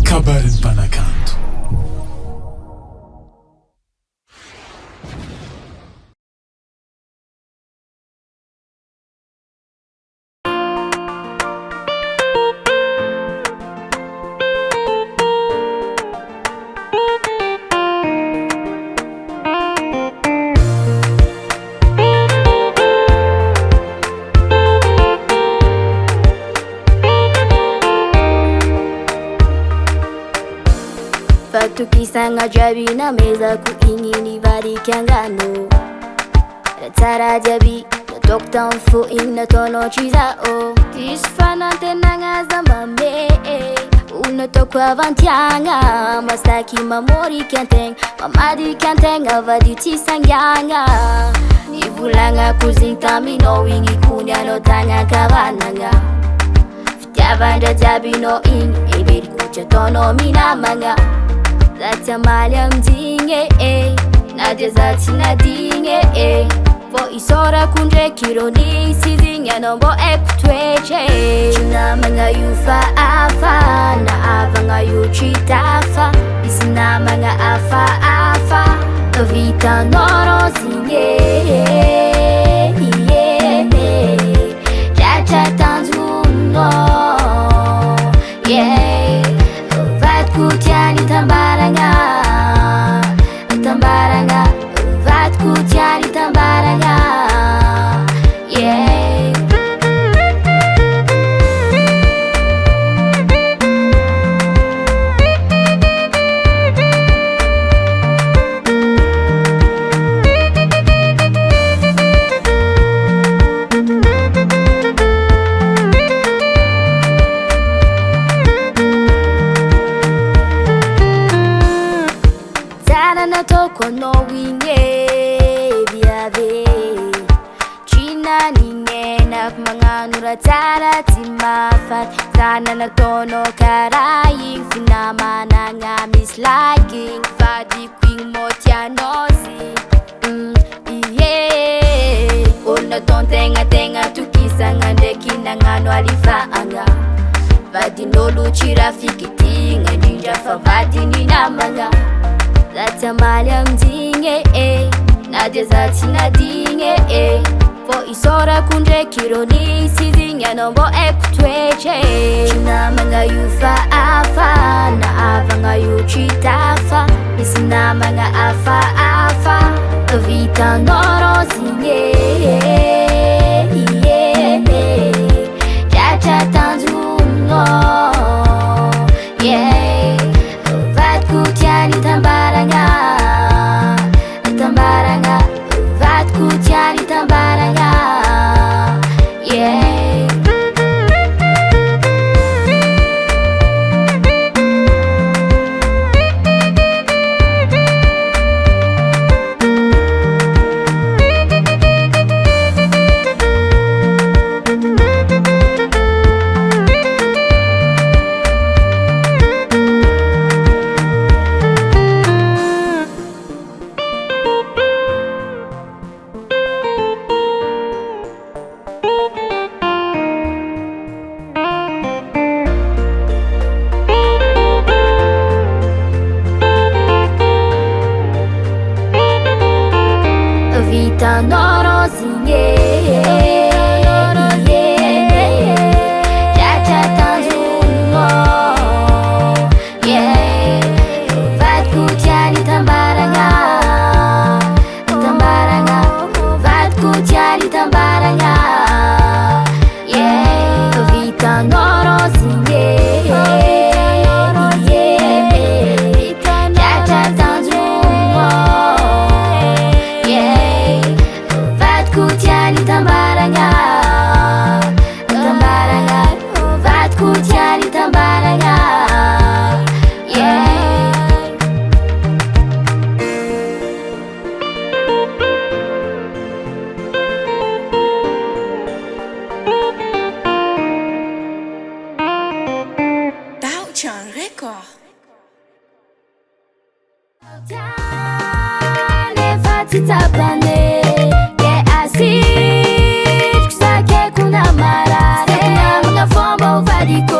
Kabaron'Ny Mpanakanto. Fatukisanga jabi na meza kuingini varikangano Ratsara jabi na tokta mfo na tono chiza o Tisfana tenanga zamame Unatokwa vantianga Masaki mamori kanteng Mamadi kanteng avadi tisanganga Nivulanga kuzintami no wingi kunya no tanga kavananga Ftiavanja jabi no ing Ibir kucha tono minamanga Zatia malya mdinge Nadia zati nadinge Vo isora kundre kironi Sizinya nombo ekutweche Chuna manga yufa afa Na ava nga yuchitafa Isina manga afa afa Tovita noro zinge Chacha tanzuno Vat kutiani tambaranga Tambaranga Vat kutiani tambaranga Toko no winge biave China ninge nak mga nuratara timafat Sana nagtono karay Finama na nga mislagging Fadi kwing mo tianosi Una ton tenga tukisa nga ndeki na ngano alifaanga Vadi nolu chirafiki nga jinja fa vadi ninamanga Zatia malya mdinge Nadia zati nadinge Vo isora kundre kironi Sizinya nombo ekutweche Chuna manga yufa afa Na ava nga yuchitafa Isina manga afa afa Vita noro zinge Chacha tanzuno Vat kutiani tambaranga Tambaranga Vat kutiani tambaranga Vita noro zinge Chacha tanzuno Vat kutiani tambaranga Tambaranga Vat kutiani tambaranga Vita noro zinge Chacha tanzuno Kutiani tambaranga Tambaranga Vat kutiani tambaranga Bauchan Record Ne fati tapane Gasy Kuna marare, mga fombo vadiko